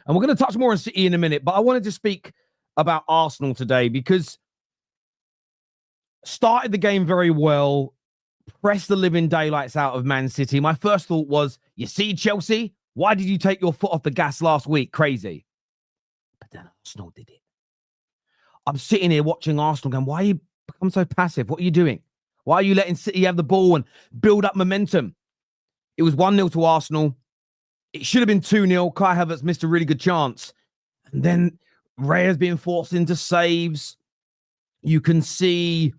And we're going to touch more on City in a minute, but I wanted to speak about Arsenal today because started the game very well, pressed the living daylights out of Man City. My first thought was, you see, Chelsea, why did you take your foot off the gas last week? Crazy. But then Arsenal did it. I'm sitting here watching Arsenal going, why you become so passive? What are you doing? Why are you letting City have the ball and build up momentum? It was 1-0 to Arsenal. It should have been 2-0. Kai Havertz missed a really good chance. And then Raya's being forced into saves. You can see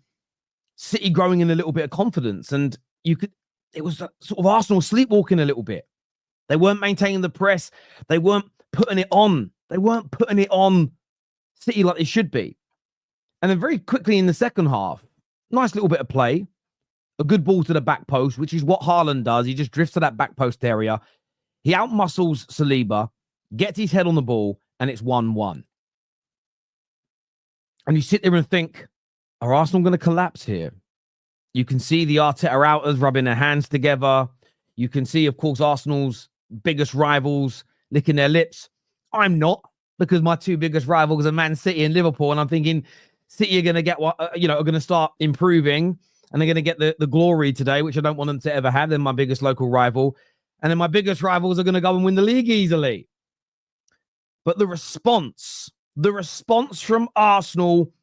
City growing in a little bit of confidence. And it was sort of Arsenal sleepwalking a little bit. They weren't maintaining the press. They weren't putting it on. They weren't putting it on City like they should be. And then very quickly in the second half, nice little bit of play. A good ball to the back post, which is what Haaland does. He just drifts to that back post area. He outmuscles Saliba, gets his head on the ball, and it's 1-1. And you sit there and think, are Arsenal going to collapse here? You can see the Arteta outers rubbing their hands together. You can see, of course, Arsenal's biggest rivals licking their lips. I'm not, because my two biggest rivals are Man City and Liverpool, and I'm thinking City are going to get what are going to start improving, and they're going to get the glory today, which I don't want them to ever have. They're my biggest local rival, and then my biggest rivals are going to go and win the league easily. But the response from Arsenal,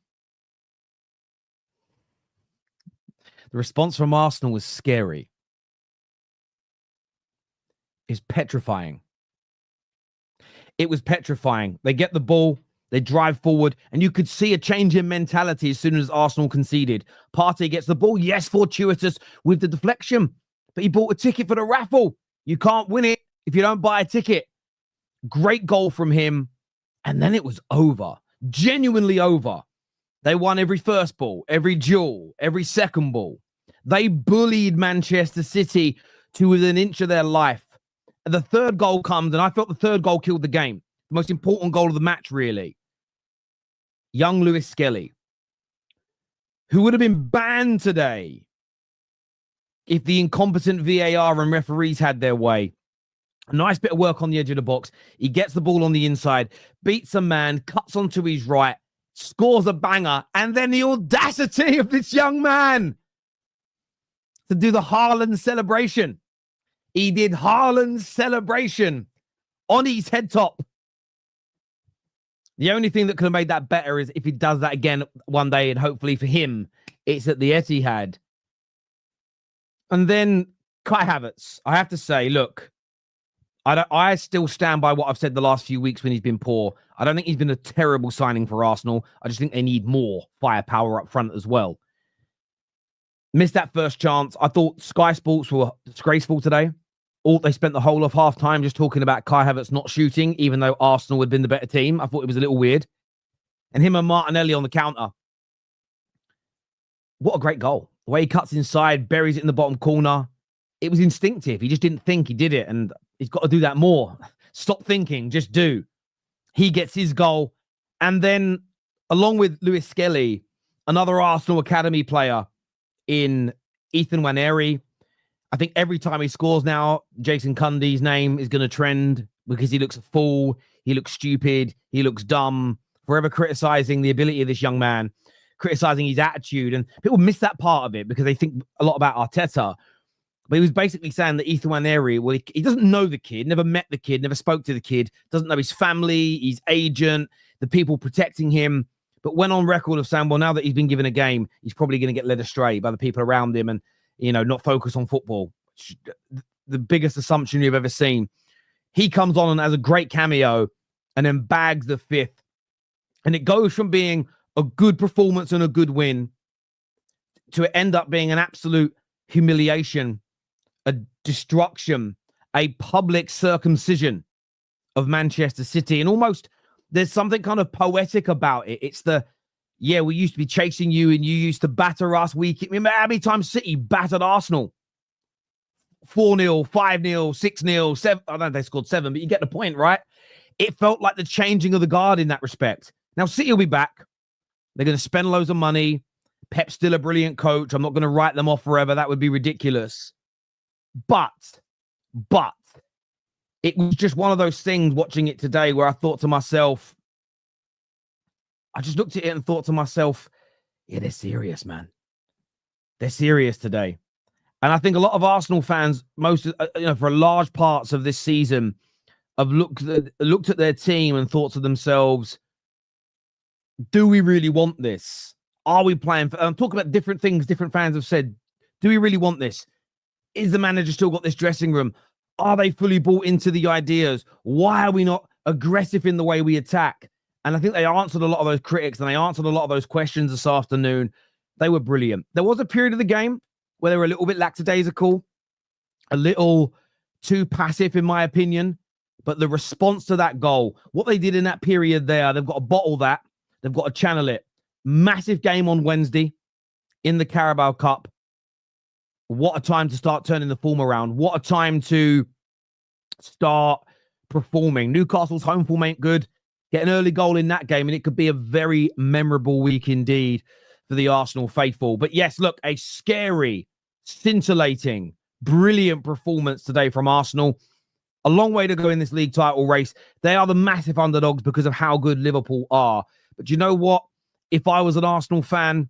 was scary. It's petrifying. It was petrifying. They get the ball, they drive forward, and you could see a change in mentality as soon as Arsenal conceded. Partey gets the ball, yes, fortuitous with the deflection, but he bought a ticket for the raffle. You can't win it if you don't buy a ticket. Great goal from him, and then it was over. Genuinely over. They won every first ball, every duel, every second ball. They bullied Manchester City to within an inch of their life. The third goal comes, and I felt the third goal killed the game. The most important goal of the match, really. Young Lewis Skelly, who would have been banned today if the incompetent VAR and referees had their way. A nice bit of work on the edge of the box. He gets the ball on the inside, beats a man, cuts onto his right, scores a banger, and then the audacity of this young man to do the Haaland celebration. He did Haaland's celebration on his head top. The only thing that could have made that better is if he does that again one day, and hopefully for him, it's at the Etihad. And then Kai Havertz, I have to say, look, I still stand by what I've said the last few weeks when he's been poor. I don't think he's been a terrible signing for Arsenal. I just think they need more firepower up front as well. Missed that first chance. I thought Sky Sports were disgraceful today. They spent the whole of half time just talking about Kai Havertz not shooting, even though Arsenal had been the better team. I thought it was a little weird. And him and Martinelli on the counter. What a great goal. The way he cuts inside, buries it in the bottom corner. It was instinctive. He just didn't think, he did it. And he's got to do that more. Stop thinking, just do. He gets his goal. And then, along with Lewis Skelly, another Arsenal Academy player in Ethan Nwaneri. I think every time he scores now, Jason Cundy's name is going to trend because he looks a fool, he looks stupid, he looks dumb, forever criticizing the ability of this young man, criticizing his attitude. And people miss that part of it because they think a lot about Arteta. But he was basically saying that Ethan Nwaneri, well, he doesn't know the kid, never met the kid, never spoke to the kid, doesn't know his family, his agent, the people protecting him, but went on record of saying, well, now that he's been given a game, he's probably going to get led astray by the people around him and, not focus on football. The biggest assumption you've ever seen. He comes on and has a great cameo and then bags the fifth. And it goes from being a good performance and a good win to it end up being an absolute humiliation, a destruction, a public circumcision of Manchester City. And almost there's something kind of poetic about it. It's we used to be chasing you and you used to batter us. Remember how many times City battered Arsenal? 4-0, 5-0, 6-0, 7. I don't know if they scored 7, but you get the point, right? It felt like the changing of the guard in that respect. Now, City will be back. They're going to spend loads of money. Pep's still a brilliant coach. I'm not going to write them off forever. That would be ridiculous. But it was just one of those things watching it today where I thought to myself, I just looked at it and thought to myself, yeah, they're serious, man. They're serious today. And I think a lot of Arsenal fans, for large parts of this season, have looked at their team and thought to themselves, do we really want this? Are we playing for... I'm talking about different things different fans have said. Do we really want this? Is the manager still got this dressing room? Are they fully bought into the ideas? Why are we not aggressive in the way we attack? And I think they answered a lot of those critics and they answered a lot of those questions this afternoon. They were brilliant. There was a period of the game where they were a little bit lackadaisical, a little too passive, in my opinion. But the response to that goal, what they did in that period there, they've got to bottle that. They've got to channel it. Massive game on Wednesday in the Carabao Cup. What a time to start turning the form around. What a time to start performing. Newcastle's home form ain't good. Get an early goal in that game, and it could be a very memorable week indeed for the Arsenal faithful. But yes, look, a scary, scintillating, brilliant performance today from Arsenal. A long way to go in this league title race. They are the massive underdogs because of how good Liverpool are. But you know what? If I was an Arsenal fan,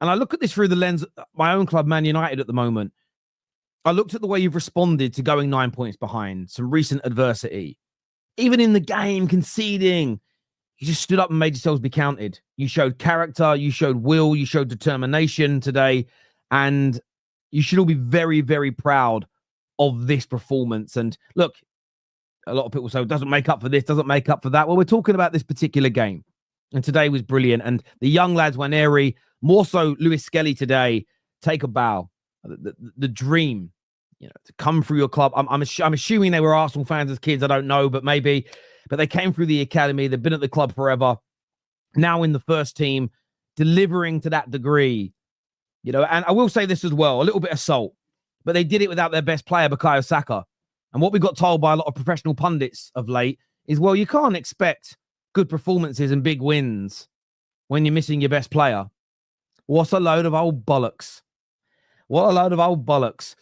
and I look at this through the lens of my own club, Man United, at the moment, I looked at the way you've responded to going 9 points behind, some recent adversity. Even in the game, conceding, you just stood up and made yourselves be counted. You showed character, you showed will, you showed determination today, and you should all be very, very proud of this performance. And look, a lot of people say, doesn't make up for this, doesn't make up for that. Well, we're talking about this particular game. And today was brilliant. And the young lads, Waneri, more so Lewis Skelly today, take a bow. The dream, to come through your club. I'm assuming they were Arsenal fans as kids. I don't know, but maybe. But they came through the academy. They've been at the club forever. Now in the first team, delivering to that degree. And I will say this as well, a little bit of salt. But they did it without their best player, Bukayo Saka. And what we got told by a lot of professional pundits of late is, well, you can't expect good performances and big wins when you're missing your best player. What a load of old bollocks. What a load of old bollocks.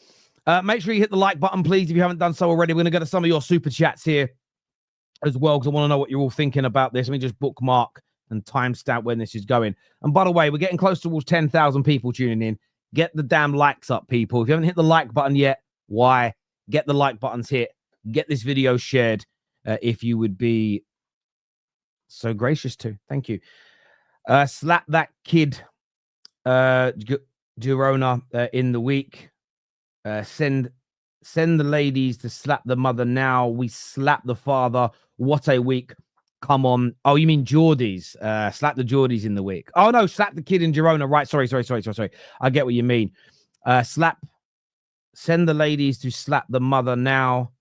Make sure you hit the like button, please, if you haven't done so already. We're going to go to some of your super chats here as well, because I want to know what you're all thinking about this. Let me just bookmark and timestamp when this is going. And by the way, we're getting close towards 10,000 people tuning in. Get the damn likes up, people. If you haven't hit the like button yet, why? Get the like buttons hit. Get this video shared if you would be so gracious to. Thank you. Slap that kid, Girona, in the week. Send the ladies to slap the mother now. We slap the father. What a week. Come on. Oh, you mean Geordies? Slap the Geordies in the week. Oh, no, slap the kid in Girona. Right. Sorry. I get what you mean. Send the ladies to slap the mother now.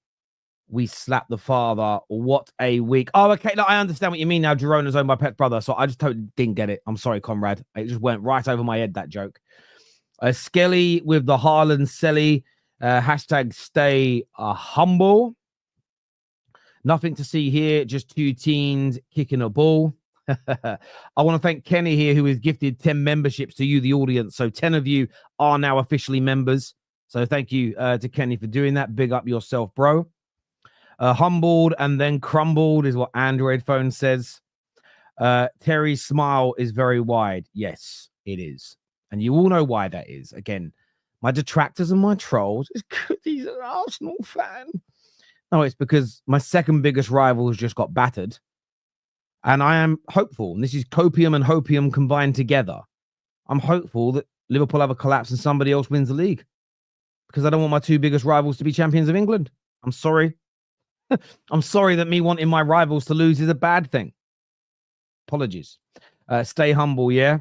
We slap the father. What a week. Oh, okay. No, I understand what you mean now. Girona's owned by Pet's brother. So I just totally didn't get it. I'm sorry, comrade. It just went right over my head, that joke. Skelly with the Haaland Selly. Hashtag stay humble. Nothing to see here. Just two teens kicking a ball. I want to thank Kenny here, who has gifted 10 memberships to you, the audience. So 10 of you are now officially members. So thank you to Kenny for doing that. Big up yourself, bro. Humbled and then crumbled is what Android phone says. Terry's smile is very wide. Yes, it is. And you all know why that is. Again, my detractors and my trolls is because he's an Arsenal fan. No, it's because my second biggest rival has just got battered. And I am hopeful, and this is copium and hopium combined together. I'm hopeful that Liverpool have a collapse and somebody else wins the league. Because I don't want my two biggest rivals to be champions of England. I'm sorry. I'm sorry that me wanting my rivals to lose is a bad thing. Apologies. Stay humble, yeah?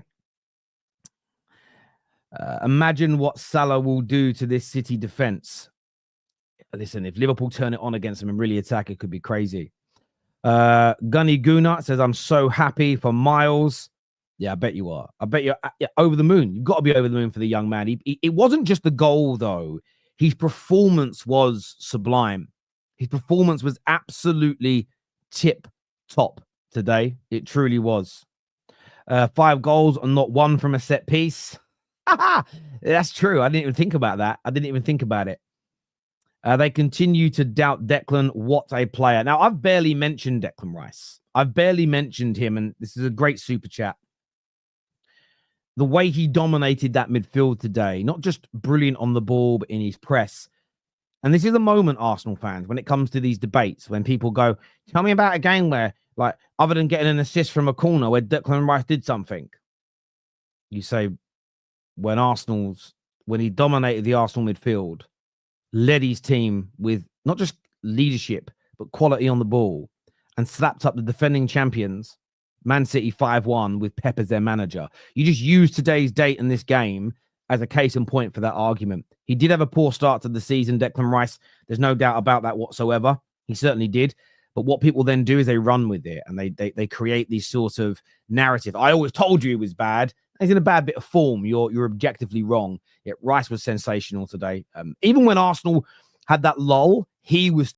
Imagine what Salah will do to this City defense. Listen, if Liverpool turn it on against them and really attack, it could be crazy. Gunny Guna says, I'm so happy for Miles. Yeah, I bet you are. I bet you're over the moon. You've got to be over the moon for the young man. It wasn't just the goal, though. His performance was sublime. His performance was absolutely tip-top today. It truly was. 5 goals and not one from a set piece. That's true. I didn't even think about that. I didn't even think about it. They continue to doubt Declan. What a player. Now, I've barely mentioned Declan Rice. I've barely mentioned him, and this is a great super chat. The way he dominated that midfield today, not just brilliant on the ball, but in his press. And this is a moment, Arsenal fans, when it comes to these debates, when people go, tell me about a game where, like, other than getting an assist from a corner where Declan Rice did something. You say, when he dominated the Arsenal midfield, led his team with not just leadership, but quality on the ball, and slapped up the defending champions, Man City 5-1 with Pep as their manager. You just use today's date in this game as a case in point for that argument. He did have a poor start to the season, Declan Rice. There's no doubt about that whatsoever. He certainly did. But what people then do is they run with it, and they create these sort of narrative. I always told you he was bad. He's in a bad bit of form. You're objectively wrong. Yet Rice was sensational today. Even when Arsenal had that lull, he was